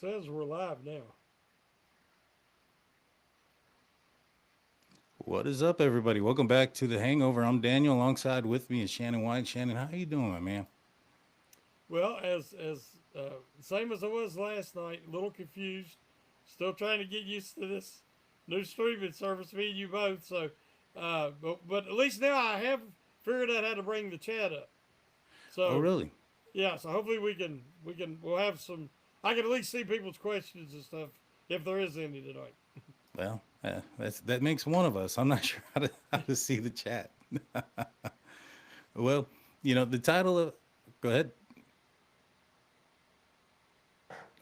says we're live now. What is up, everybody? Welcome back to the Hangover. I'm Daniel. Alongside with me is Shannon White. Shannon, how you doing, my man? Well, as same as I was last night, a little confused, still trying to get used to this new streaming service. Me and you both. So, but at least now I have figured out how to bring the chat up. Oh, So really? yeah, so hopefully we'll have some. I can at least see people's questions and stuff if there is any tonight. Well, that makes one of us. I'm not sure how to see the chat. Well, the title of. Go ahead.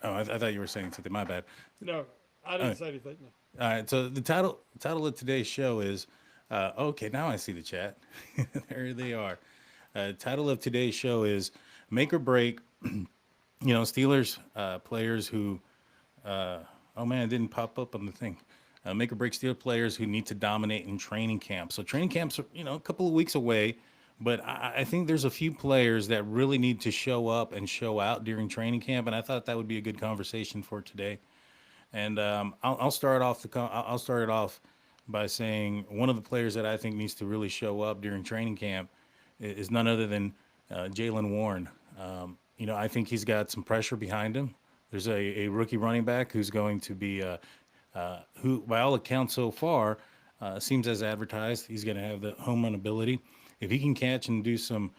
Oh, I thought you were saying something. My bad. No, I All didn't right. say anything. No. All right. So the title of today's show is. Okay, now I see the chat. There they are. Title of today's show is "Make or Break." Steelers players who oh man, it didn't pop up on the thing. Make or break steel players who need to dominate in training camp. So training camps are, a couple of weeks away, but I think there's a few players that really need to show up and show out during training camp, and I thought that would be a good conversation for today. And I'll start off I'll start it off by saying one of the players that I think needs to really show up during training camp is none other than Jalen Warren. I think he's got some pressure behind him. There's a rookie running back who's going to be, who by all accounts so far, seems as advertised. He's going to have the home run ability. If he can catch and do some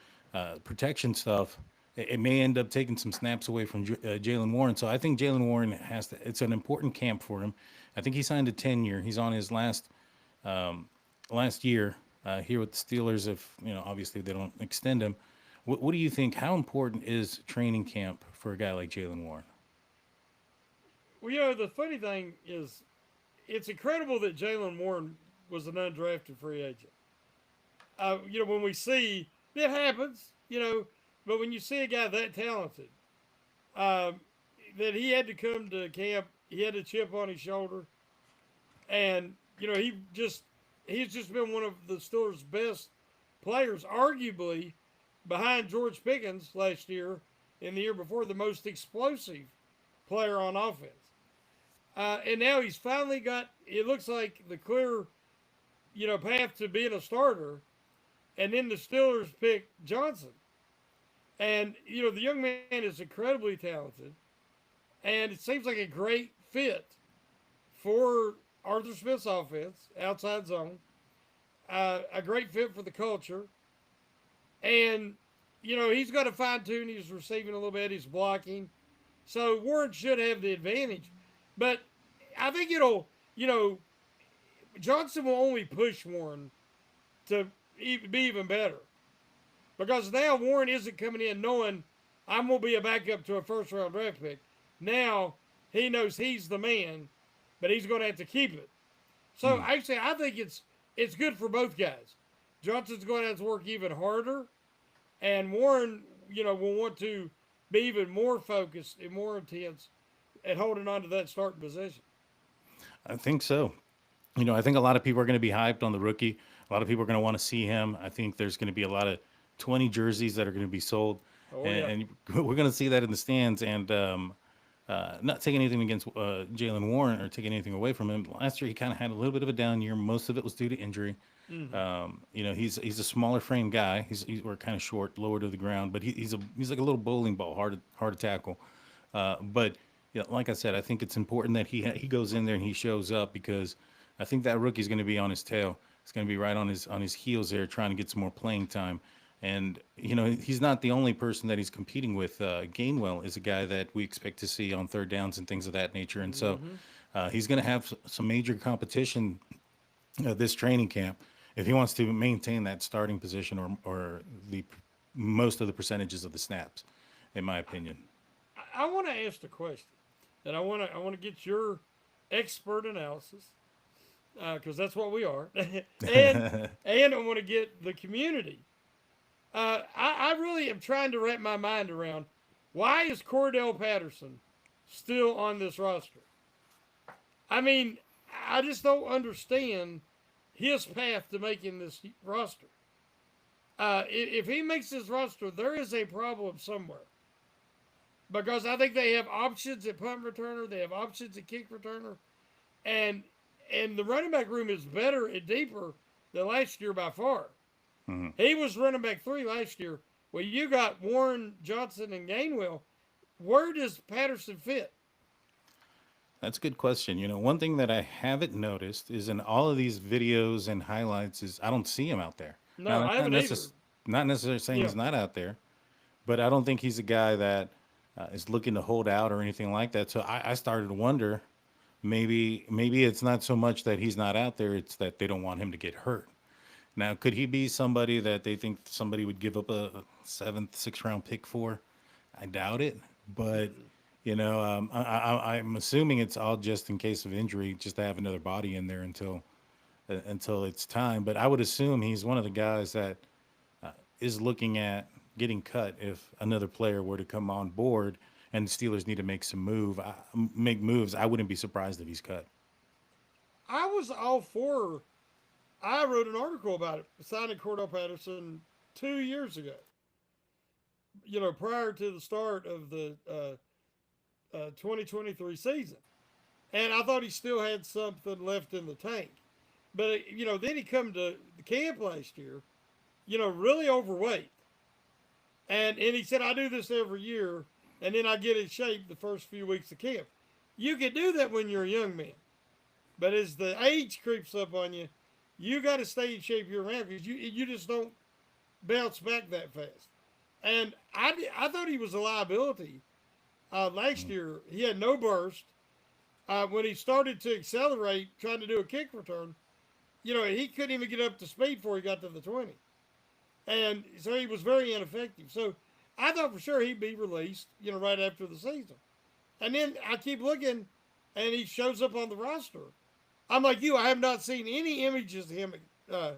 protection stuff, it may end up taking some snaps away from Jalen Warren. So I think Jalen Warren has to. It's an important camp for him. I think he signed a 10-year. He's on his last year here with the Steelers. If obviously they don't extend him. What do you think? How important is training camp for a guy like Jalen Warren? Well, the funny thing is, it's incredible that Jalen Warren was an undrafted free agent. When we see it happens, but when you see a guy that talented, um, that he had to come to camp, he had a chip on his shoulder, and he's just been one of the Steelers' best players, arguably behind George Pickens last year and the year before, the most explosive player on offense. And now he's finally got, it looks like, the clear, path to being a starter. And then the Steelers pick Johnson. And, the young man is incredibly talented. And it seems like a great fit for Arthur Smith's offense, outside zone. A great fit for the culture. And, he's got to fine tune his receiving a little bit, his blocking. So Warren should have the advantage. But I think Johnson will only push Warren to be even better. Because now Warren isn't coming in knowing I'm going to be a backup to a first round draft pick. Now he knows he's the man, but he's going to have to keep it. So actually, I think it's good for both guys. Johnson's going to have to work even harder, and Warren, will want to be even more focused and more intense at holding on to that starting position. I think so. I think a lot of people are going to be hyped on the rookie. A lot of people are going to want to see him. I think there's going to be a lot of 20 jerseys that are going to be sold, Oh yeah. and we're going to see that in the stands. And not taking anything against Jalen Warren or taking anything away from him. Last year, he kind of had a little bit of a down year. Most of it was due to injury. Mm-hmm. He's a smaller frame guy. We're kind of short, lower to the ground, but he's like a little bowling ball, hard to tackle. But like I said, I think it's important that he goes in there and he shows up because I think that rookie's going to be on his tail. It's going to be right on his heels there, trying to get some more playing time. And he's not the only person that he's competing with. Gainwell is a guy that we expect to see on third downs and things of that nature. And so Mm-hmm. he's going to have some major competition this training camp if he wants to maintain that starting position or the most of the percentages of the snaps, in my opinion. I want to ask the question, and I want to get your expert analysis because that's what we are, and I want to get the community. I really am trying to wrap my mind around why is Cordell Patterson still on this roster? I mean, I just don't understand his path to making this roster. If he makes this roster, there is a problem somewhere. because I think they have options at punt returner, they have options at kick returner, and the running back room is better and deeper than last year by far. Hmm. He was running back 3 last year. Well, you got Warren, Johnson, and Gainwell. Where does Patterson fit? That's a good question. One thing that I haven't noticed is in all of these videos and highlights is I don't see him out there. Now, No, I that's not haven't either. not necessarily saying Yeah, he's not out there, but I don't think he's a guy that is looking to hold out or anything like that. So I started to wonder, maybe it's not so much that he's not out there; it's that they don't want him to get hurt. Now, could he be somebody that they think somebody would give up a seventh, sixth round pick for? I doubt it, but I'm assuming it's all just in case of injury, just to have another body in there until it's time. But I would assume he's one of the guys that is looking at getting cut if another player were to come on board and the Steelers need to make moves. I wouldn't be surprised if he's cut. I was all for. I wrote an article about it, signing Cordell Patterson 2 years ago. Prior to the start of the 2023 season, and I thought he still had something left in the tank. But then he come to the camp last year, really overweight, and he said I do this every year, and then I get in shape the first few weeks of camp. You can do that when you're a young man, but as the age creeps up on you, you got to stay in shape year round because you just don't bounce back that fast. And I thought he was a liability last year. He had no burst. When he started to accelerate, trying to do a kick return, he couldn't even get up to speed before he got to the 20. And so he was very ineffective. So I thought for sure he'd be released, right after the season. And then I keep looking, and he shows up on the roster. I'm like you, I have not seen any images of him at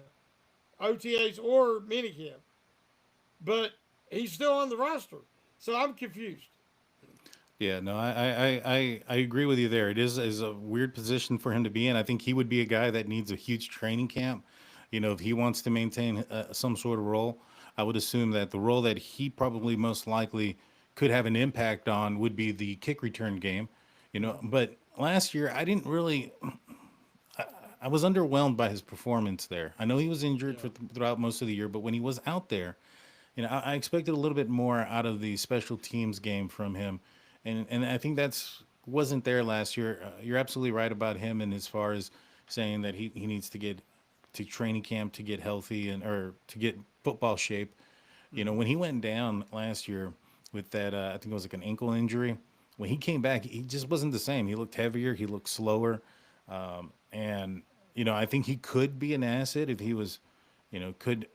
OTAs or minicamp, but he's still on the roster. So I'm confused. Yeah, no, I agree with you there. It is a weird position for him to be in. I think he would be a guy that needs a huge training camp. If he wants to maintain some sort of role, I would assume that the role that he probably most likely could have an impact on would be the kick return game. But last year I didn't really. I was underwhelmed by his performance there. I know he was injured Yeah. throughout most of the year, but when he was out there, I expected a little bit more out of the special teams game from him, and I think that's wasn't there last year. You're absolutely right about him, and as far as saying that he needs to get to training camp to get healthy and or to get football shape. Mm-hmm. When he went down last year with that, I think it was like an ankle injury. When he came back, he just wasn't the same. He looked heavier. He looked slower, and I think he could be an asset if he was, could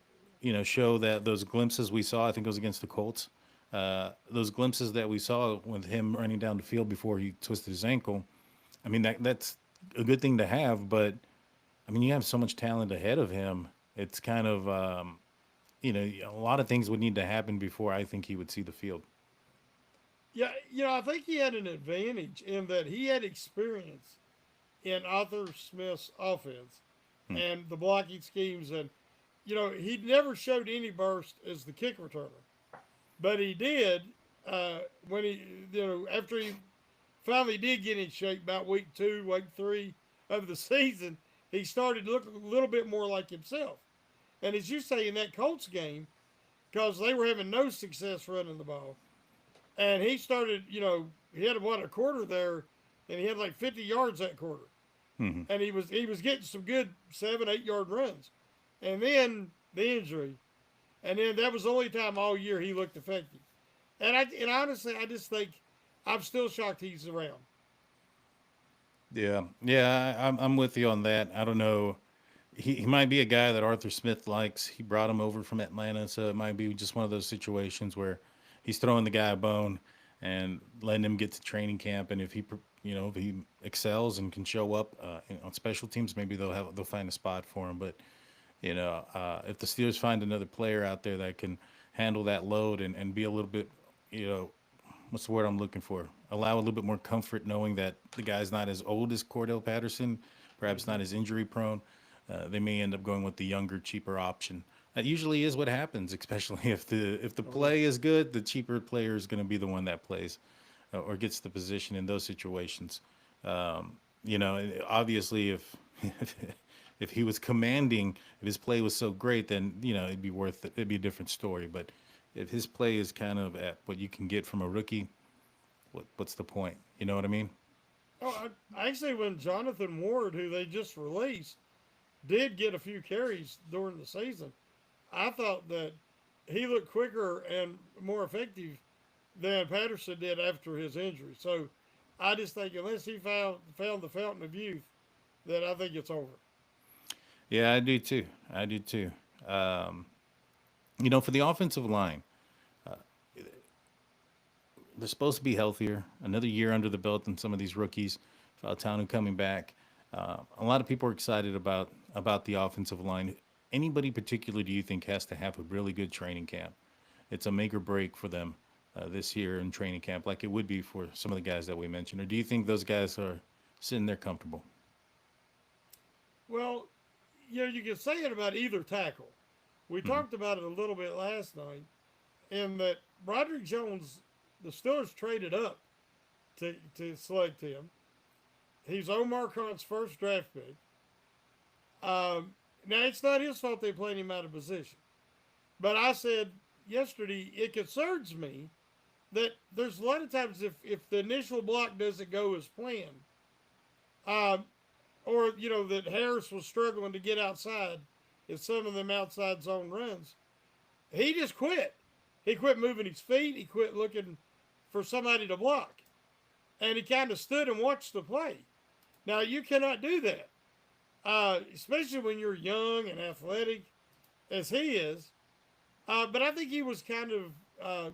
show that those glimpses we saw. I think it was against the Colts. Those glimpses that we saw with him running down the field before he twisted his ankle. I mean that's a good thing to have, but I mean you have so much talent ahead of him. It's kind of a lot of things would need to happen before I think he would see the field. Yeah, I think he had an advantage in that he had experience in Arthur Smith's offense Hmm. and the blocking schemes, and he never showed any burst as the kick returner, but he did when he after he finally did get in shape about week 2, week 3 of the season, he started to look a little bit more like himself. And as you say, in that Colts game, because they were having no success running the ball, and he started, he had what a quarter there, and he had like 50 yards that quarter, Hmm. and he was getting some good 7, 8 yard runs, and then the injury, and then that was the only time all year he looked effective. And honestly, I just think I'm still shocked he's around. Yeah, yeah, I'm with you on that. I don't know. He might be a guy that Arthur Smith likes. He brought him over from Atlanta, so it might be just one of those situations where he's throwing the guy a bone and letting him get to training camp. And if he excels and can show up on special teams, maybe they'll find a spot for him. But if the Steelers find another player out there that can handle that load and be a little bit, you know, what's the word I'm looking for? Allow a little bit more comfort knowing that the guy's not as old as Cordell Patterson, perhaps Mm-hmm. not as injury prone. They may end up going with the younger, cheaper option. That usually is what happens, especially if the Oh, play is good, the cheaper player is going to be the one that plays or gets the position in those situations. Obviously, if if he was commanding, if his play was so great, then it'd be worth it. It'd be a different story. But if his play is kind of at what you can get from a rookie, what's the point? You know what I mean? actually, when Jonathan Ward, who they just released, did get a few carries during the season, I thought that he looked quicker and more effective than Patterson did after his injury. So I just think unless he found the fountain of youth, that I think it's over. Yeah, I do too. I do too. Um, for the offensive line, they're supposed to be healthier. Another year under the belt than some of these rookies. Fautanu coming back. A lot of people are excited about the offensive line. Anybody particular do you think has to have a really good training camp? It's a make or break for them this year in training camp, like it would be for some of the guys that we mentioned. Or do you think those guys are sitting there comfortable? Well, you can say it about either tackle. We Hmm. talked about it a little bit last night, in that Broderick Jones, the Steelers traded up to select him. He's Omar Khan's first draft pick. Now, it's not his fault they played him out of position. But I said yesterday, it concerns me that there's a lot of times if the initial block doesn't go as planned, um, or, that Harris was struggling to get outside in some of them outside zone runs, he just quit. He quit moving his feet. He quit looking for somebody to block. And he kind of stood and watched the play. Now, you cannot do that, especially when you're young and athletic as he is. But I think he was kind of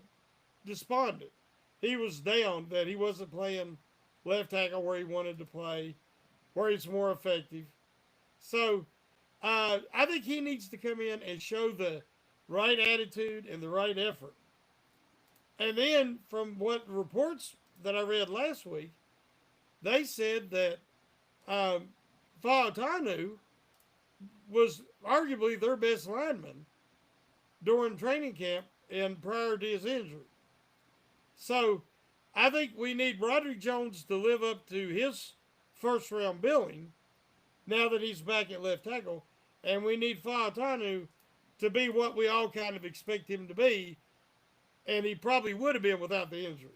despondent. He was down that he wasn't playing left tackle where he wanted to play, where he's more effective. So I think he needs to come in and show the right attitude and the right effort. And then, from what reports that I read last week, they said that um, Fautanu was arguably their best lineman during training camp and prior to his injury. So I think we need Broderick Jones to live up to his first round billing now that he's back at left tackle. And we need Fautanu to be what we all kind of expect him to be. And he probably would have been without the injury.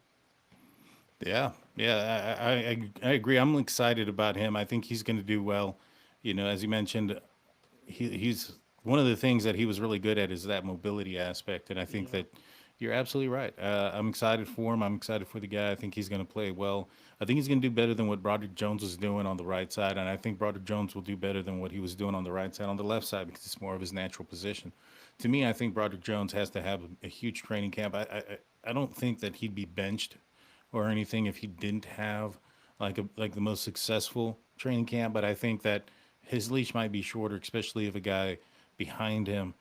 Yeah, yeah, I agree. I'm excited about him. I think he's going to do well. As you mentioned, he's one of the things that he was really good at is that mobility aspect, and I think Yeah. that you're absolutely right. I'm excited for him. I'm excited for the guy. I think he's going to play well. I think he's going to do better than what Broderick Jones was doing on the right side, and I think Broderick Jones will do better than what he was doing on the right side, on the left side, because it's more of his natural position. To me, I think Broderick Jones has to have a huge training camp. I don't think that he'd be benched or anything if he didn't have like the most successful training camp. But I think that his leash might be shorter, especially if a guy behind him,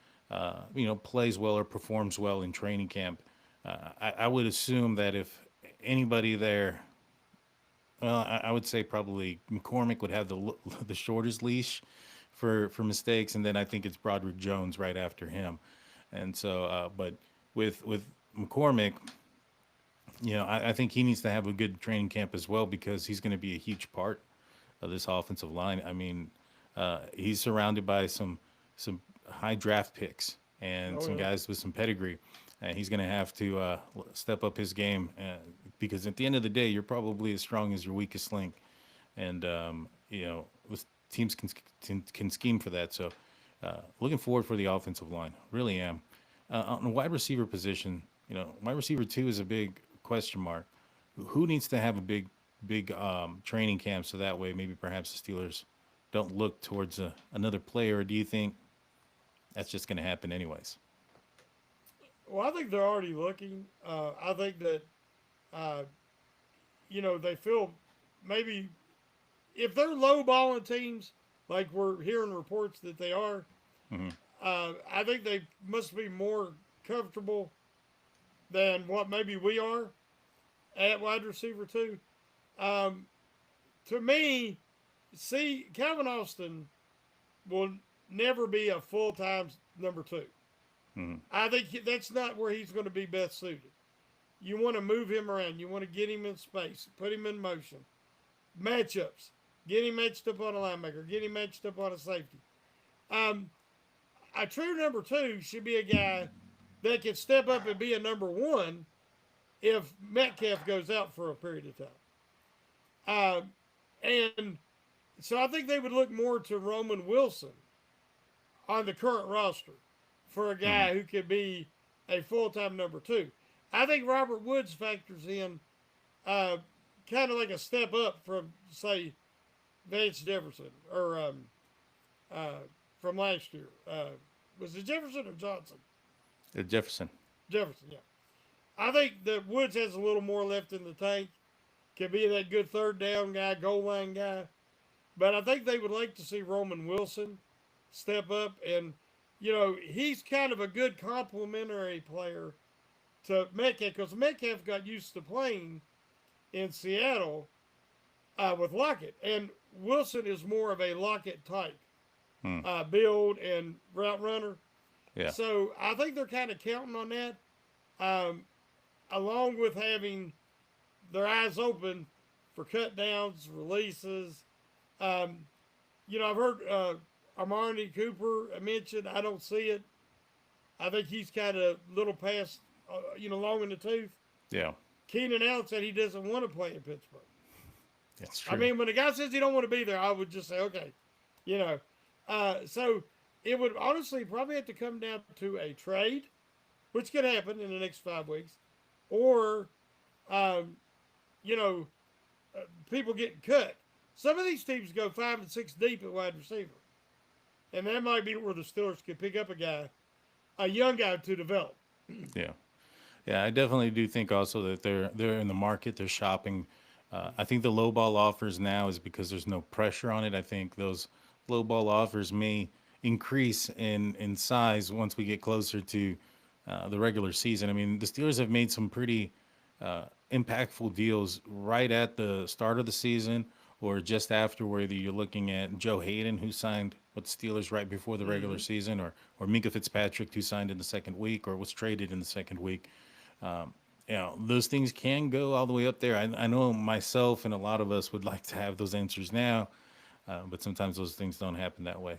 plays well or performs well in training camp. I would assume that if anybody there, well, I would say probably McCormick would have the shortest leash for mistakes, and then I think it's Broderick Jones right after him. And so, but with McCormick, I think he needs to have a good training camp as well because he's going to be a huge part of this offensive line. I mean, he's surrounded by some high draft picks and Oh, some yeah. guys with some pedigree, and he's going to have to step up his game because at the end of the day, you're probably as strong as your weakest link, and teams can scheme for that. So, looking forward for the offensive line, really am. On the wide receiver position, wide receiver two is a big question mark. Who needs to have a big training camp so that way maybe perhaps the Steelers don't look towards another player? Or do you think that's just going to happen anyways? Well, I think they're already looking. I think that, uh, they feel maybe if they're low balling teams, like we're hearing reports that they are, Hmm. I think they must be more comfortable than what maybe we are at wide receiver too. Um, to me, see, Calvin Austin will never be a full-time number two. I think that's not where he's going to be best suited. You want to move him around. You want to get him in space, put him in motion. Matchups. Get him matched up on a linebacker. Get him matched up on a safety. A true number two should be a guy that can step up and be a number one if Metcalf goes out for a period of time. And so I think they would look more to Roman Wilson on the current roster for a guy who could be a full-time number two. I think Robert Woods factors in kind of like a step up from, say, Vance Jefferson or from last year. Was it Jefferson or Johnson? Jefferson. Jefferson, yeah. I think that Woods has a little more left in the tank. Can be that good third down guy, goal line guy. But I think they would like to see Roman Wilson step up. And, he's kind of a good complementary player to Metcalf because Metcalf got used to playing in Seattle with Lockett. And Wilson is more of a Lockett type build and route runner. Yeah. So I think they're kind of counting on that, along with having their eyes open for cut downs, releases. I've heard Amari Cooper mentioned. I don't see it. I think he's kind of a little past, long in the tooth. Yeah. Keenan Allen said he doesn't want to play in Pittsburgh. That's true. I mean, when a guy says he don't want to be there, I would just say, okay, So it would honestly probably have to come down to a trade, which could happen in the next 5 weeks, or, people getting cut. Some of these teams go 5 and 6 deep at wide receiver. And that might be where the Steelers could pick up a young guy to develop. Yeah. Yeah, I definitely do think also that they're in the market, they're shopping. I think the low ball offers now is because there's no pressure on it. I think those low ball offers may increase in size once we get closer to the regular season. I mean, the Steelers have made some pretty impactful deals right at the start of the season or just after, whether you're looking at Joe Hayden, who signed with the Steelers right before the regular season, or Minka Fitzpatrick, who signed in the second week or was traded in the second week. Those things can go all the way up there. I know myself and a lot of us would like to have those answers now, but sometimes those things don't happen that way.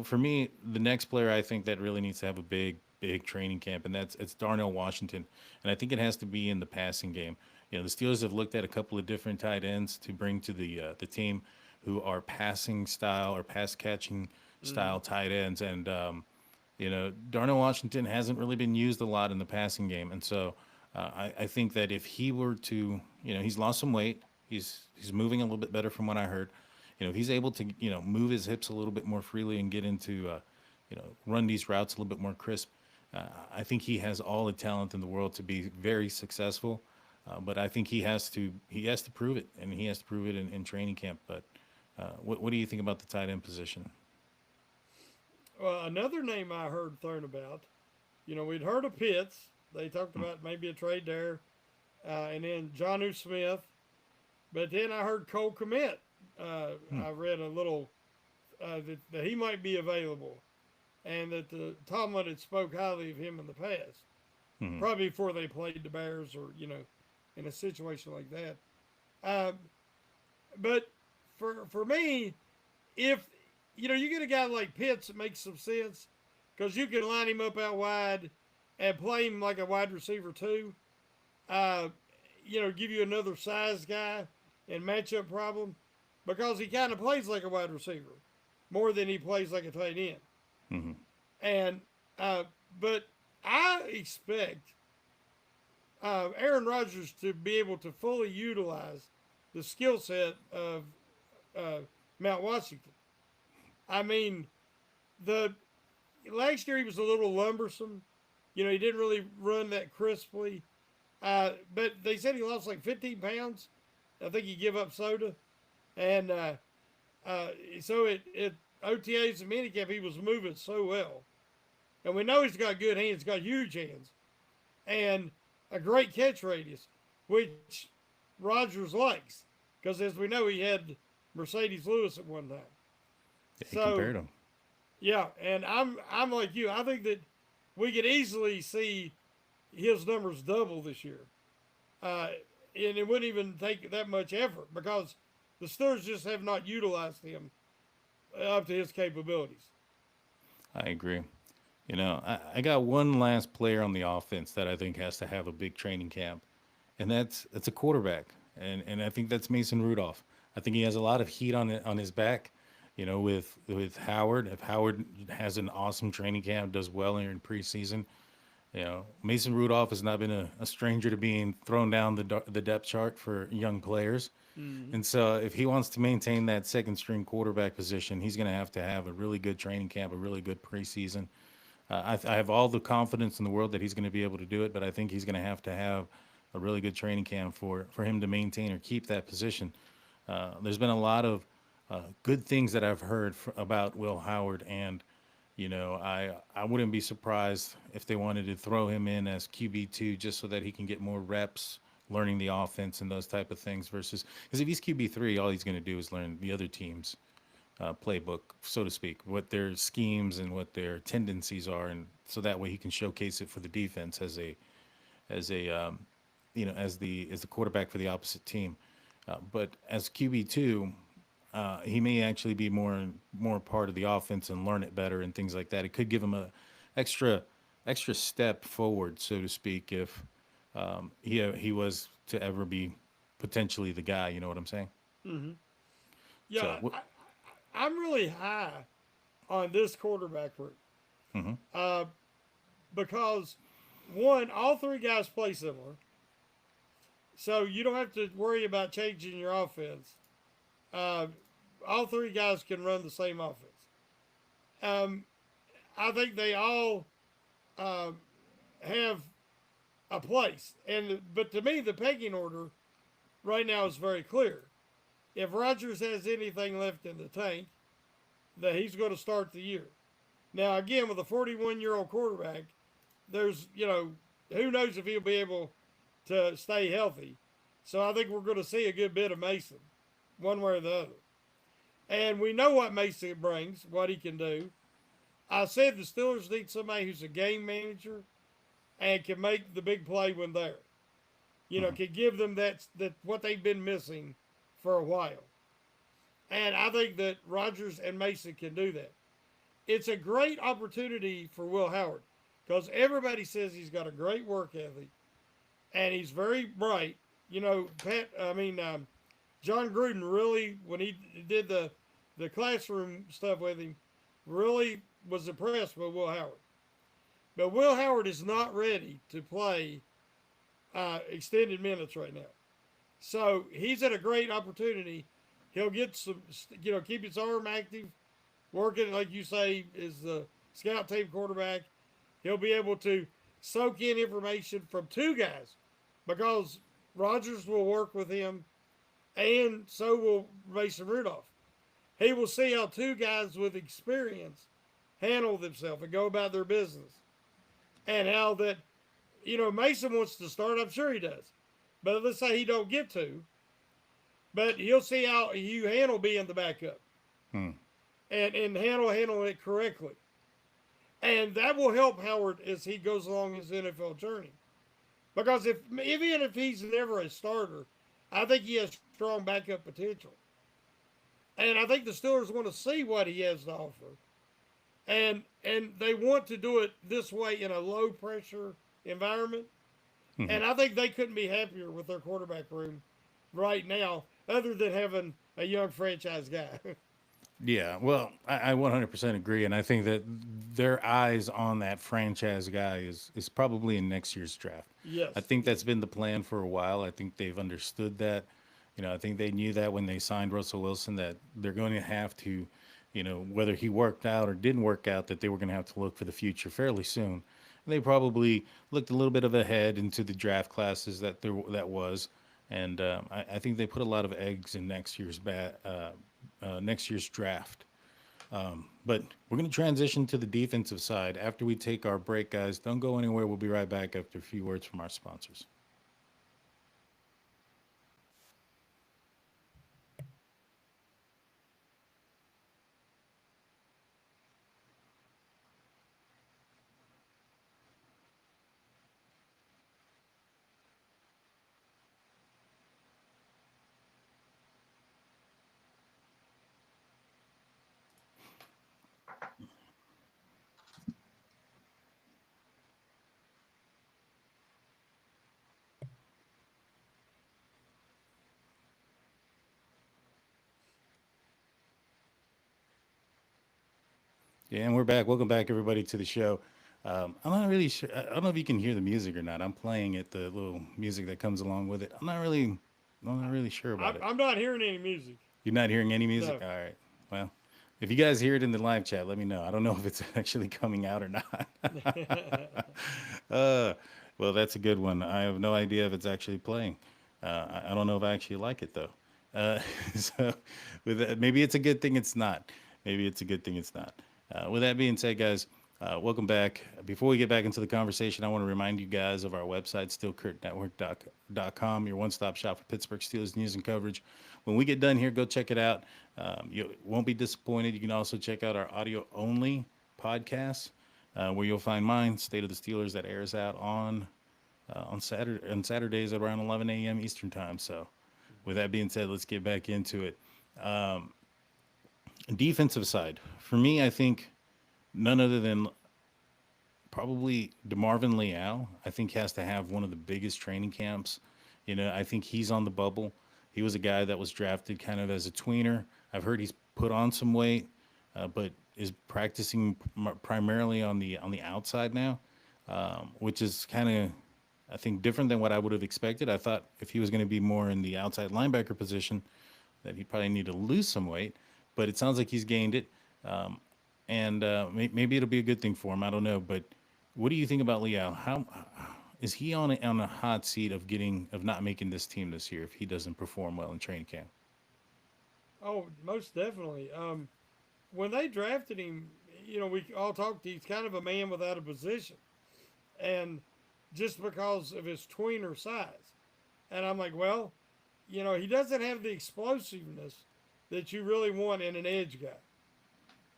For me, the next player I think that really needs to have a big training camp, and it's Darnell Washington. And I think it has to be in the passing game. The Steelers have looked at a couple of different tight ends to bring to the team who are passing style or pass catching style tight ends. And, Darnell Washington hasn't really been used a lot in the passing game. And so I think that if he were to, he's lost some weight, he's moving a little bit better from what I heard. He's able to, move his hips a little bit more freely and get into, run these routes a little bit more crisp. I think he has all the talent in the world to be very successful, but I think he has to prove it, and he has to prove it in training camp. But what do you think about the tight end position? Well, another name I heard thrown about, we'd heard of Pitts. They talked about maybe a trade there, and then Jonnu Smith. But then I heard Cole Kmet. I read a little that he might be available, and that Tomlin had spoke highly of him in the past, probably before they played the Bears or in a situation like that. But for me, if you get a guy like Pitts, it makes some sense because you can line him up out wide and play him like a wide receiver too. Give you another size guy and matchup problem because he kind of plays like a wide receiver more than he plays like a tight end. And but I expect Aaron Rodgers to be able to fully utilize the skill set of Mount Washington. I mean, last year he was a little lumbersome. He didn't really run that crisply. But they said he lost like 15 pounds. I think he gave up soda. And so at OTAs and minicamp, he was moving so well. And we know he's got good hands. He's got huge hands. And a great catch radius, which Rodgers likes. Because as we know, he had Mercedes Lewis at one time. Yeah, he compared him. Yeah, and I'm like you. I think that we could easily see his numbers double this year, uh, and it wouldn't even take that much effort because the Steelers just have not utilized him up to his capabilities. I agree. I got one last player on the offense that I think has to have a big training camp, and that's a quarterback, and I think that's Mason Rudolph. I think he has a lot of heat on his back, with Howard. If Howard has an awesome training camp, does well in preseason, Mason Rudolph has not been a stranger to being thrown down the depth chart for young players. Mm-hmm. And so, if he wants to maintain that second string quarterback position, he's going to have a really good training camp, a really good preseason. I have all the confidence in the world that he's going to be able to do it, but I think he's going to have a really good training camp for him to maintain or keep that position. There's been a lot of good things that I've heard about Will Howard, and I wouldn't be surprised if they wanted to throw him in as QB2 just so that he can get more reps learning the offense and those type of things versus because if he's QB3, all he's going to do is learn the other team's playbook, so to speak, what their schemes and what their tendencies are, and so that way he can showcase it for the defense as the quarterback for the opposite team. But as QB2, he may actually be more part of the offense and learn it better and things like that. It could give him a extra extra step forward, so to speak, if he was to ever be potentially the guy. You know what I'm saying? Mm-hmm. So Yeah, I'm really high on this quarterback group mm-hmm, uh, because one, all three guys play similar, so you don't have to worry about changing your offense. Uh, all three guys can run the same offense. Um, I think they all uh, have a place, and but to me, the pecking order right now is very clear. If Rodgers has anything left in the tank, that he's going to start the year. Now, again, with a 41-year-old quarterback, there's who knows if he'll be able to stay healthy. So I think we're going to see a good bit of Mason, one way or the other. And we know what Mason brings, what he can do. I said the Steelers need somebody who's a game manager and can make the big play when there. mm-hmm. Can give them that what they've been missing for a while. And I think that Rodgers and Mason can do that. It's a great opportunity for Will Howard because everybody says he's got a great work ethic and he's very bright. John Gruden really, when he did the classroom stuff with him, really was impressed with Will Howard. But Will Howard is not ready to play extended minutes right now. So he's at a great opportunity. He'll get some, keep his arm active, working, like you say, is the scout team quarterback. He'll be able to soak in information from two guys because Rodgers will work with him and so will Mason Rudolph. He will see how two guys with experience handle themselves and go about their business and how that, Mason wants to start. I'm sure he does. But let's say he don't get to, but he'll see how you handle being the backup Hmm. and handle it correctly. And that will help Howard as he goes along his NFL journey. Because even if he's never a starter, I think he has strong backup potential. And I think the Steelers want to see what he has to offer. And they want to do it this way in a low pressure environment. Mm-hmm. And I think they couldn't be happier with their quarterback room right now, other than having a young franchise guy. Yeah, well, I 100% agree, and I think that their eyes on that franchise guy is probably in next year's draft. I Yes. think that's been the plan for a while. I think they've understood that. I think they knew that when they signed Russell Wilson that they're going to have to, whether he worked out or didn't work out, that they were going to have to look for the future fairly soon. And they probably looked a little bit of ahead into the draft classes that was, and I think they put a lot of eggs in next year's draft. But we're going to transition to the defensive side after we take our break, guys. Don't go anywhere. We'll be right back after a few words from our sponsors. Yeah, and we're back. Welcome back, everybody, to the show. I'm not really sure. I don't know if you can hear the music or not. I'm playing it, the little music that comes along with it. I'm not really sure about it. I'm not hearing any music. You're not hearing any music? No. All right. Well, if you guys hear it in the live chat, let me know. I don't know if it's actually coming out or not. uh, well, that's a good one. I have no idea if it's actually playing. I don't know if I actually like it though. Uh, so, with that, maybe it's a good thing it's not. Maybe it's a good thing it's not. With that being said, guys, welcome back. Before we get back into the conversation, I want to remind you guys of our website, stillkurtnetwork.com, your one-stop shop for Pittsburgh Steelers news and coverage. When we get done here, go check it out. You won't be disappointed. You can also check out our audio-only podcast, where you'll find mine, State of the Steelers, that airs out on Saturdays at around 11 a.m. Eastern time. So, with that being said, let's get back into it. Um, Defensive side, for me, I think none other than probably DeMarvin Leal, I think has to have one of the biggest training camps. I think he's on the bubble. He was a guy that was drafted kind of as a tweener. I've heard he's put on some weight, but is practicing primarily on the outside now, which is kind of, I think, different than what I would have expected. I thought if he was going to be more in the outside linebacker position, that he'd probably need to lose some weight. But it sounds like he's gained it, and maybe it'll be a good thing for him. I don't know, but what do you think about Leal? How is he on a hot seat of not making this team this year if he doesn't perform well in training camp? Oh, most definitely. When they drafted him, we all talked. He's kind of a man without a position, and just because of his tweener size, and I'm like, well, he doesn't have the explosiveness that you really want in an edge guy.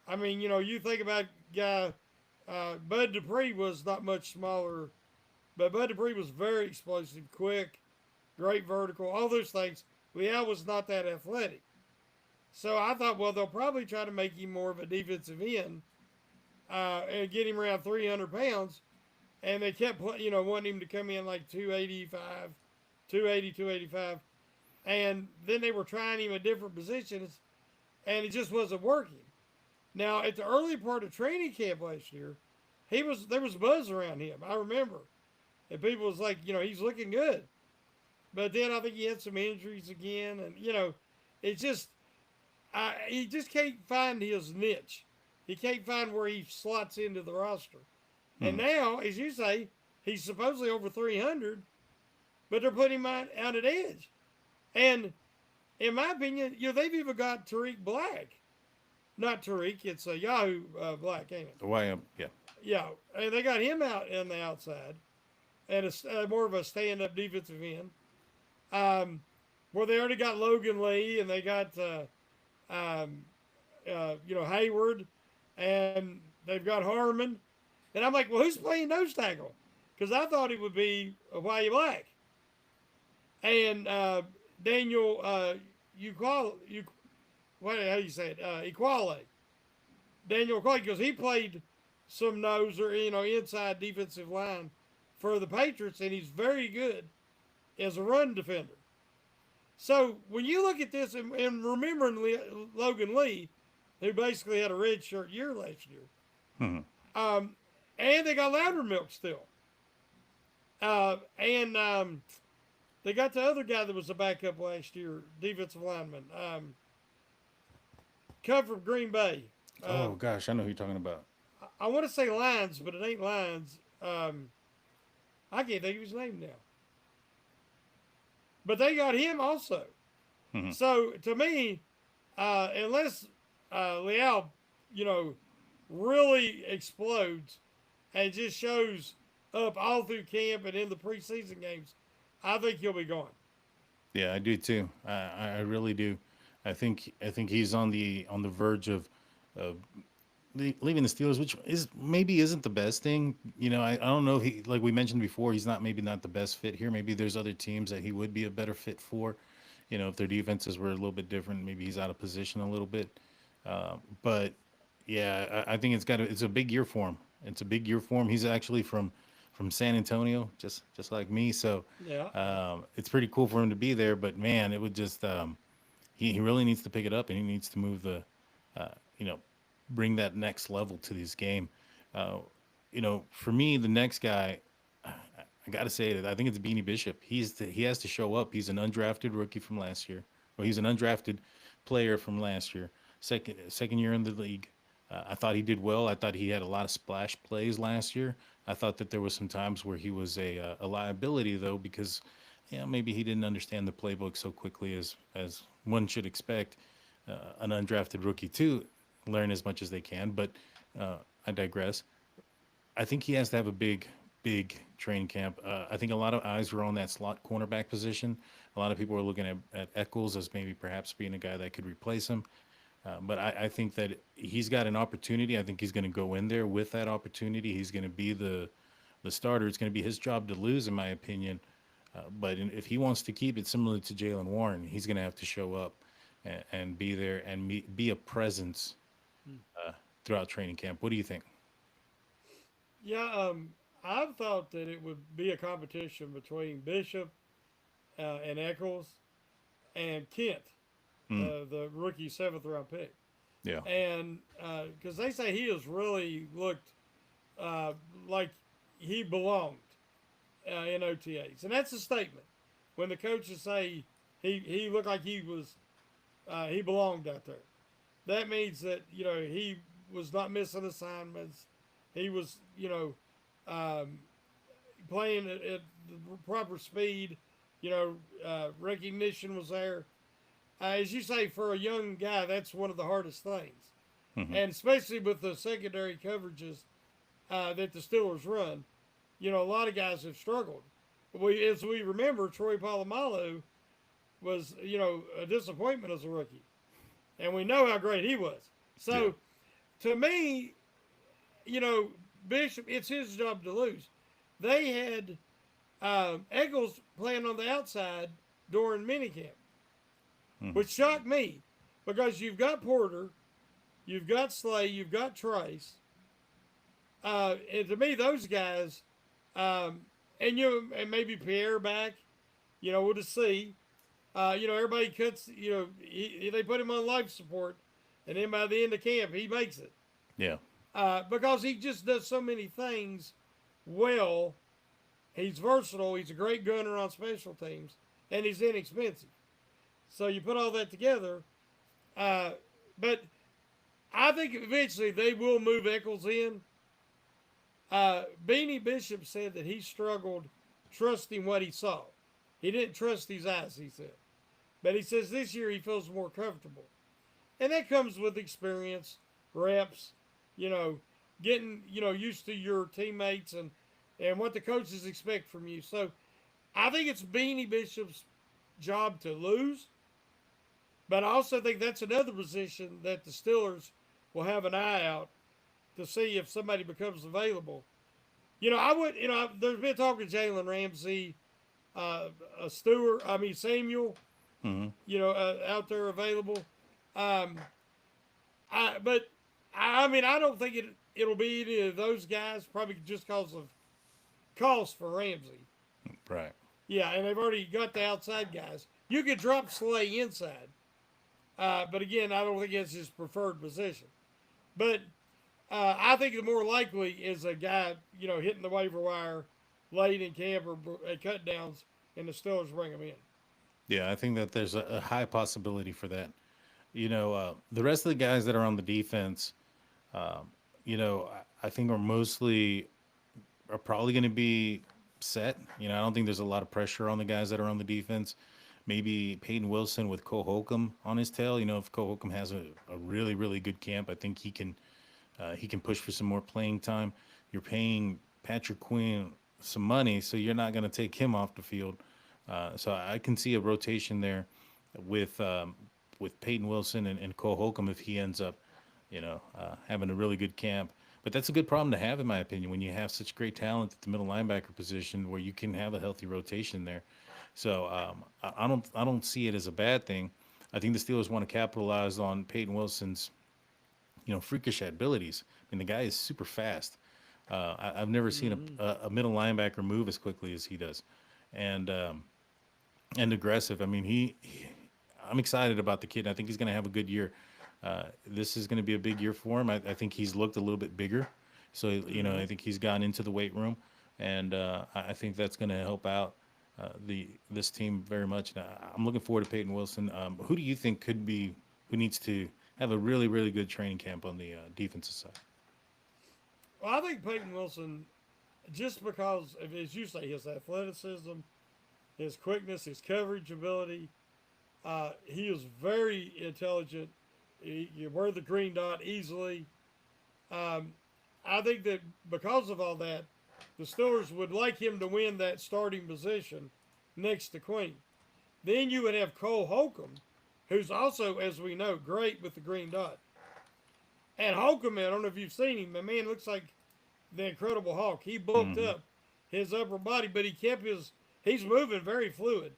I mean, you think about guy Bud Dupree was not much smaller, but Bud Dupree was very explosive, quick, great vertical, all those things. Leal was not that athletic. So I thought, well, they'll probably try to make him more of a defensive end and get him around 300 pounds. And they kept, wanting him to come in like 285, 280, 285. And then they were trying him at different positions, and it just wasn't working. Now, at the early part of training camp last year, there was buzz around him. I remember, and people was like, he's looking good. But then I think he had some injuries again, and it's just he just can't find his niche. He can't find where he slots into the roster. And now, as you say, he's supposedly over 300, but they're putting him out at edge. And in my opinion, they've even got Tariq Black. Not Tariq, it's a Yahoo Black, ain't it? Yeah. Yeah, and they got him out on the outside, and more of a stand-up defensive end. Well, they already got Logan Lee, and they got Hayward, and they've got Harmon, and I'm like, well, who's playing nose tackle? Because I thought it would be Hawaii Black, and Daniel how do you say it? Equale. Daniel Equale, because he played some nose or inside defensive line for the Patriots, and he's very good as a run defender. So when you look at this and remembering Logan Lee, who basically had a red shirt year last year, and they got Loudermilk still, and they got the other guy that was a backup last year, defensive lineman, come from Green Bay. Oh gosh, I know who you're talking about. I want to say Lyons, but it ain't Lyons. I can't think of his name now. But they got him also. So to me, unless Leal, really explodes and just shows up all through camp and in the preseason games, I think he'll be gone. Yeah, I do too. I really do. I think he's on the verge of leaving the Steelers, which maybe isn't the best thing. I don't know if he, like we mentioned before, he's maybe not the best fit here. Maybe there's other teams that he would be a better fit for. If their defenses were a little bit different, maybe he's out of position a little bit. But yeah, I think it's a big year for him. It's a big year for him. He's actually from San Antonio, just like me. So Yeah. it's pretty cool for him to be there. But man, it would just he really needs to pick it up, and he needs to move the, bring that next level to this game. Uh, for me, the next guy, I got to say that I think it's Beanie Bishop. He has to show up. He's an undrafted rookie from last year, or he's an undrafted player from last year. Second year in the league. I thought he did well. I thought he had a lot of splash plays last year. I thought that there was some times where he was a liability though, because maybe he didn't understand the playbook so quickly as one should expect an undrafted rookie to learn as much as they can. But I digress. I think he has to have a big training camp. I think a lot of eyes were on that slot cornerback position. A lot of people were looking at Eccles as maybe perhaps being a guy that could replace him. But I think that he's got an opportunity. I think he's going to go in there with that opportunity. He's going to be the starter. It's going to be his job to lose, in my opinion. But if he wants to keep it similar to Jalen Warren, he's going to have to show up and be there and be a presence throughout training camp. What do you think? Yeah, I thought that it would be a competition between Bishop and Eccles and Kent, Mm, the rookie seventh round pick. yeah. And because they say he has really looked uh, like he belonged in OTAs, and that's a statement. When the coaches say he looked like he belonged out there, that means that he was not missing assignments. He was um, playing at the proper speed. Recognition was there. As you say, for a young guy, that's one of the hardest things, Hmm. and especially with the secondary coverages that the Steelers run. A lot of guys have struggled. As we remember, Troy Polamalu was, a disappointment as a rookie, and we know how great he was. Yeah. So, to me, you know, Bishop, it's his job to lose. They had Eccles playing on the outside during minicamp, Hmm. which shocked me because you've got Porter, you've got Slay, you've got Trace. And to me, those guys, and and maybe Pierre back, we'll just see. Everybody cuts, they put him on life support, and then by the end of camp, he makes it. Yeah. Because he just does so many things well. He's versatile. He's a great gunner on special teams, and he's inexpensive. So you put all that together. But I think eventually they will move Eccles in. Beanie Bishop said that he struggled trusting what he saw. He didn't trust his eyes, he said. But he says this year he feels more comfortable. And that comes with experience, reps, you know, getting, used to your teammates and what the coaches expect from you. So I think it's Beanie Bishop's job to lose. But I also think that's another position that the Steelers will have an eye out to see if somebody becomes available. There's been talk of Jalen Ramsey, Samuel, Hmm. out there available. Um, I don't think it'll be any of those guys, probably just because of cost for Ramsey. Right. Yeah, and they've already got the outside guys. You could drop Slay inside, but again, I don't think it's his preferred position. But I think the more likely is a guy, hitting the waiver wire late in camp or at cut downs, and the Steelers bring him in. Yeah, I think that there's a high possibility for that. The rest of the guys that are on the defense, um, I think are probably going to be set. I don't think there's a lot of pressure on the guys that are on the defense. Maybe Peyton Wilson with Cole Holcomb on his tail. If Cole Holcomb has a really, really good camp, I think he can push for some more playing time. You're paying Patrick Queen some money, so you're not going to take him off the field. So I can see a rotation there with Peyton Wilson and Cole Holcomb if he ends up, having a really good camp. But that's a good problem to have, in my opinion, when you have such great talent at the middle linebacker position, where you can have a healthy rotation there. So I don't see it as a bad thing. I think the Steelers want to capitalize on Peyton Wilson's freakish abilities. I mean, the guy is super fast. I've never seen Mm-hmm. a middle linebacker move as quickly as he does, and aggressive. I mean, I'm excited about the kid. I think he's going to have a good year. This is going to be a big year for him. I think he's looked a little bit bigger. So, I think he's gone into the weight room, and I think that's going to help out this team very much. And I'm looking forward to Peyton Wilson. Who do you think who needs to have a really, really good training camp on the defensive side? Well, I think Peyton Wilson, just because of, as you say, his athleticism, his quickness, his coverage ability, he is very intelligent. You wear the green dot easily. Um, I think that because of all that, the Steelers would like him to win that starting position next to Queen. Then you would have Cole Holcomb, who's also, as we know, great with the green dot. And Holcomb, I don't know if you've seen him, the man looks like the Incredible Hulk. He bulked Mm-hmm. up his upper body, but he's moving very fluid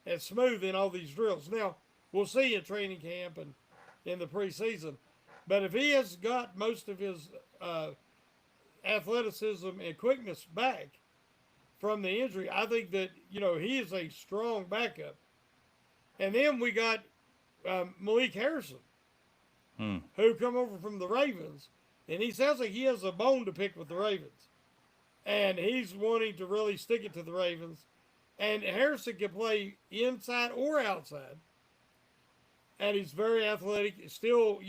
and smooth in all these drills. Now, we'll see in training camp and in the preseason. But if he has got most of his athleticism and quickness back from the injury, I think that, he is a strong backup. And then we got Malik Harrison, Hmm. who come over from the Ravens. And he sounds like he has a bone to pick with the Ravens. And he's wanting to really stick it to the Ravens. And Harrison can play inside or outside. And he's very athletic. Still,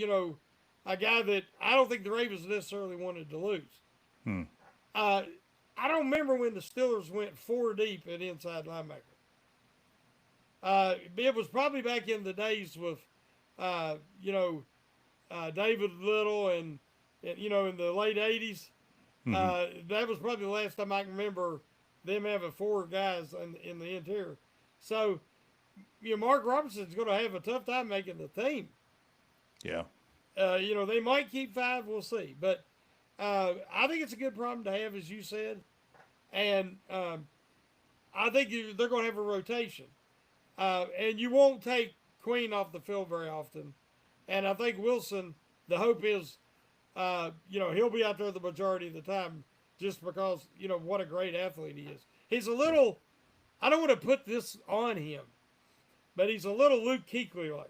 a guy that I don't think the Ravens necessarily wanted to lose. Hmm. I don't remember when the Steelers went 4 deep at inside linebacker. It was probably back in the days with, David Little and in the late 80s. That was probably the last time I can remember them having 4 guys in the interior. So, Mark Robinson's going to have a tough time making the team. Yeah. They might keep 5, we'll see. But I think it's a good problem to have, as you said. And I think they're going to have a rotation. And you won't take Queen off the field very often. And I think Wilson, the hope is, he'll be out there the majority of the time just because, what a great athlete he is. He's a little, I don't want to put this on him, but he's a little Luke Kuechly like.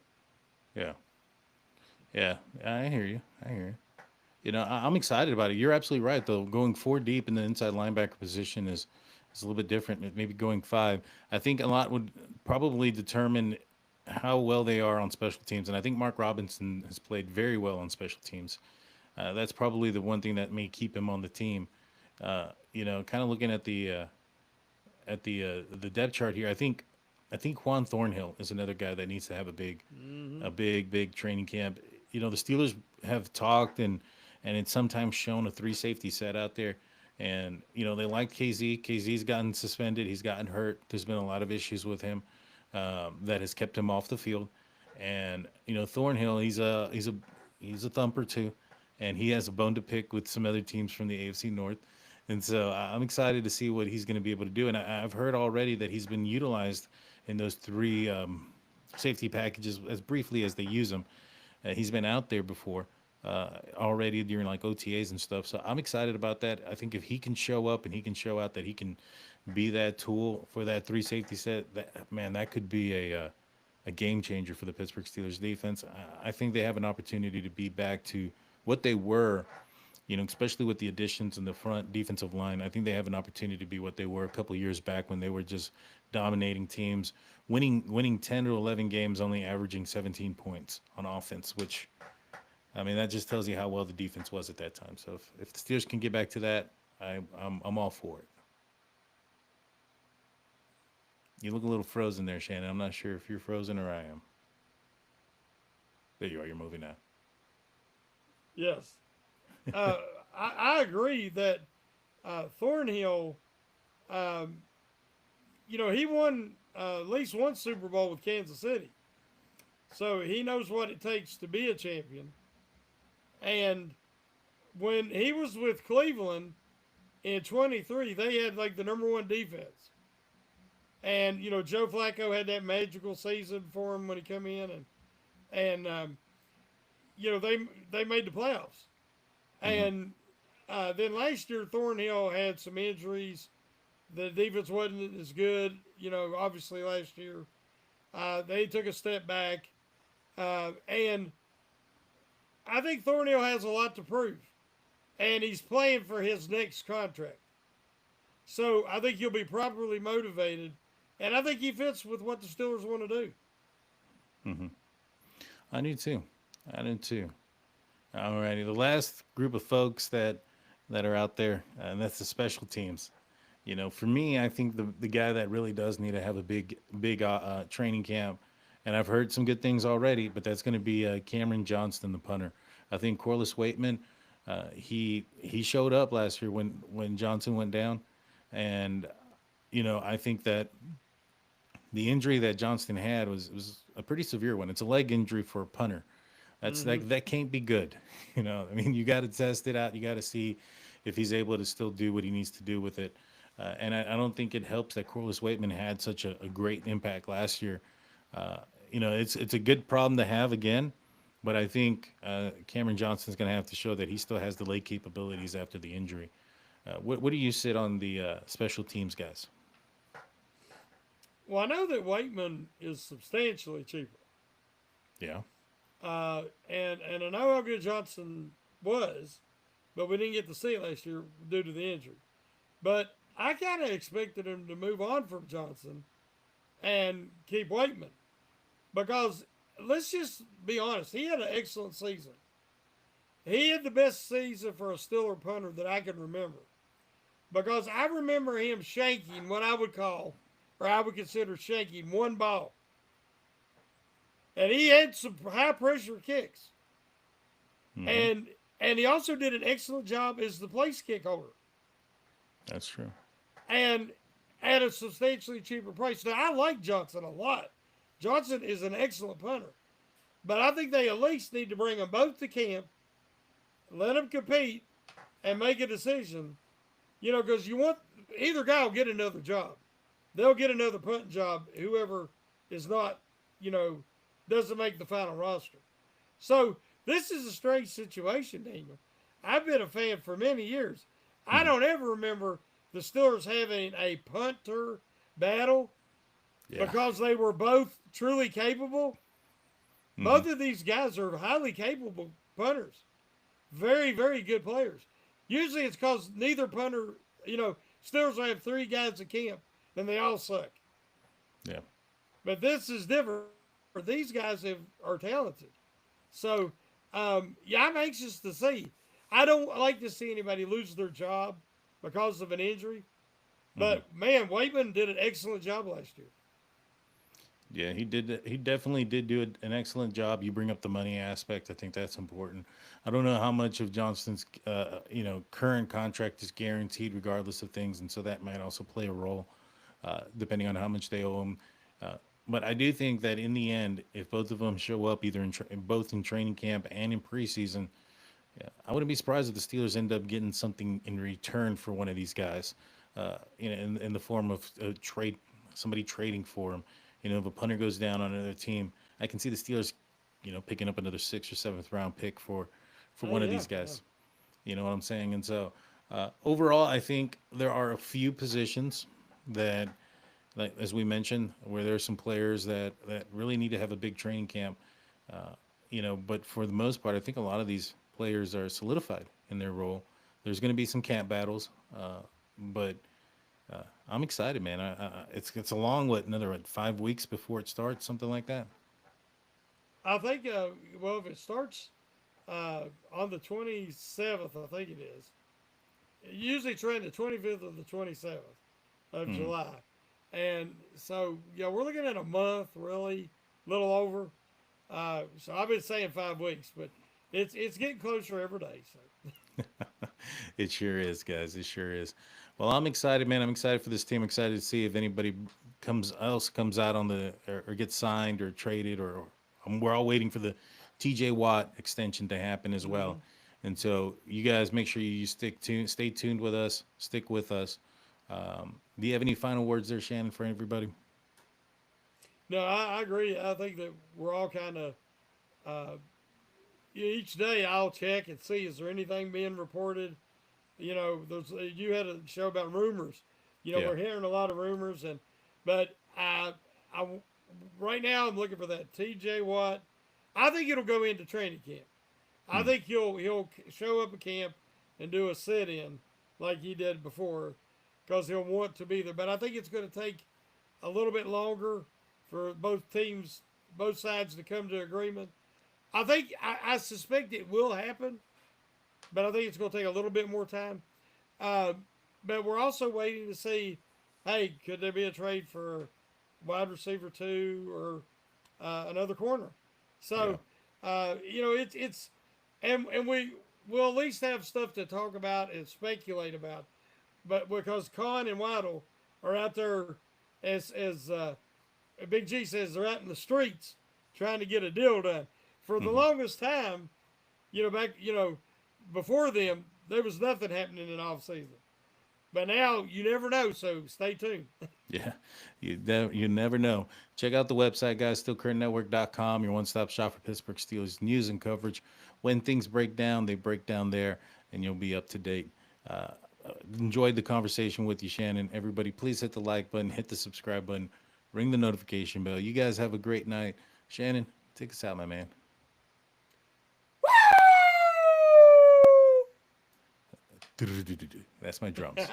Yeah. Yeah. I hear you. I'm excited about it. You're absolutely right, though. Going 4 deep in the inside linebacker position is a little bit different. Maybe going 5. I think a lot would probably determine how well they are on special teams. And I think Mark Robinson has played very well on special teams. That's probably the one thing that may keep him on the team. Kind of looking at the depth chart here, I think Juan Thornhill is another guy that needs to have a big training camp. The Steelers have talked and it's sometimes shown a 3 safety set out there. And, they like KZ. KZ's gotten suspended. He's gotten hurt. There's been a lot of issues with him that has kept him off the field. And, Thornhill, he's a thumper too. And he has a bone to pick with some other teams from the AFC North. And so I'm excited to see what he's going to be able to do. And I've heard already that he's been utilized in those 3 safety packages as briefly as they use them. He's been out there before already during like OTAs and stuff. So I'm excited about that. I think if he can show up and he can show out that he can be that tool for that 3 safety set, that could be a game changer for the Pittsburgh Steelers defense. I think they have an opportunity to be back to what they were, especially with the additions in the front defensive line. I think they have an opportunity to be what they were a couple of years back when they were just dominating teams, winning 10 to 11 games, only averaging 17 points on offense, which, that just tells you how well the defense was at that time. So if the Steelers can get back to that, I'm all for it. You look a little frozen there, Shannon. I'm not sure if you're frozen or I am. There you are. You're moving now. Yes. I agree that Thornhill, he won at least one Super Bowl with Kansas City. So he knows what it takes to be a champion. And when he was with Cleveland in 23, they had like the number 1 defense. And, Joe Flacco had that magical season for him when he came in. And they made the playoffs. And then last year, Thornhill had some injuries. The defense wasn't as good, obviously last year. They took a step back. And I think Thornhill has a lot to prove, and he's playing for his next contract. So I think he'll be properly motivated, and I think he fits with what the Steelers want to do. Hmm. I do too. I do too. Alrighty, the last group of folks that are out there, and that's the special teams. For me, I think the guy that really does need to have a big training camp, and I've heard some good things already, but that's going to be Cameron Johnston, the punter. I think Corliss Waitman, he showed up last year when Johnson went down, and I think that the injury that Johnston had was a pretty severe one. It's a leg injury for a punter. That's Mm-hmm. that can't be good. I mean, you got to test it out. You got to see if he's able to still do what he needs to do with it. And I don't think it helps that Corliss Waitman had such a great impact last year. Uh, it's a good problem to have again, but I think Cameron Johnston's going to have to show that he still has the leg capabilities after the injury. What do you sit on the special teams guys? Well, I know that Waitman is substantially cheaper, Yeah. and I know how good Johnson was, but we didn't get to see it last year due to the injury. But I kind of expected him to move on from Johnson and keep Waitman because let's just be honest, he had an excellent season. He had the best season for a Steeler punter that I can remember because I remember him shanking what I would call, or I would consider shanking one ball, and he had some high pressure kicks, Hmm. and and he also did an excellent job as the place kick holder, That's true. and at a substantially cheaper price. Now I like Johnson a lot. Johnson is an excellent punter, but I think they at least need to bring them both to camp, let them compete, and make a decision. Because you want either guy will get another job. They'll get another punting job. Whoever is not, you know, doesn't make the final roster. So this is a strange situation, Daniel. I've been a fan for many years. I Hmm. don't ever remember the Steelers having a punter battle Yeah. because they were both truly capable. Hmm. Both of these guys are highly capable punters, very, very good players. Usually it's because neither punter, Steelers will have three guys in camp and they all suck. Yeah. But this is different. These guys are talented. So, yeah, I'm anxious to see. I don't like to see anybody lose their job because of an injury. Hmm. But, man, Waitman did an excellent job last year. Yeah, he did. He definitely did do an excellent job. You bring up the money aspect. I think that's important. I don't know how much of Johnston's, current contract is guaranteed, regardless of things, and so that might also play a role, depending on how much they owe him. Uh, but I do think that in the end, if both of them show up, either both in training camp and in preseason, yeah, I wouldn't be surprised if the Steelers end up getting something in return for one of these guys, in the form of a trade, somebody trading for him. If a punter goes down on another team, I can see the Steelers, picking up another sixth or seventh round pick for Oh, one of yeah, these yeah. guys. You know what I'm saying? And so, overall, I think there are a few positions that, like as we mentioned, where there are some players that really need to have a big training camp. But for the most part, I think a lot of these players are solidified in their role. There's going to be some camp battles, but I'm excited, man. It's a long, another 5 weeks before it starts, something like that. I think, well, if it starts on the 27th, I think it is, usually train the 25th or the 27th of Hmm. July. And so, yeah, we're looking at a month, really, a little over. So I've been saying 5 weeks, but it's getting closer every day. So It sure is, guys. It sure is. Well, I'm excited, man. I'm excited for this team. Excited to see if anybody comes out on or gets signed or traded we're all waiting for the TJ Watt extension to happen as mm-hmm. well. And so you guys make sure you stay tuned with us, stick with us. Do you have any final words there, Shannon, for everybody? No, I agree. I think that we're all kind of uh, each day I'll check and see is there anything being reported. There's you had a show about rumors. Yeah. We're hearing a lot of rumors, but I right now I'm looking for that T.J. Watt. I think it'll go into training camp. I think he'll show up at camp and do a sit-in like he did before, because he'll want to be there. But I think it's going to take a little bit longer for both teams, both sides to come to agreement. I suspect it will happen, but I think it's going to take a little bit more time. Uh, but we're also waiting to see, hey, could there be a trade for wide receiver two or another corner? Yeah. So, it's and we will at least have stuff to talk about and speculate about. But because Khan and Waddle are out there, as Big G says, they're out in the streets trying to get a deal done. For the Hmm. longest time, before them, there was nothing happening in off season. But now you never know, so stay tuned. Yeah, you never know. Check out the website, guys, stillcurrentnetwork.com, your one-stop shop for Pittsburgh Steelers news and coverage. When things break down, they break down there, and you'll be up to date. Uh, Enjoyed the conversation with you, Shannon. Everybody, please hit the like button, hit the subscribe button, ring the notification bell. You guys have a great night. Shannon, take us out, my man. That's my drums.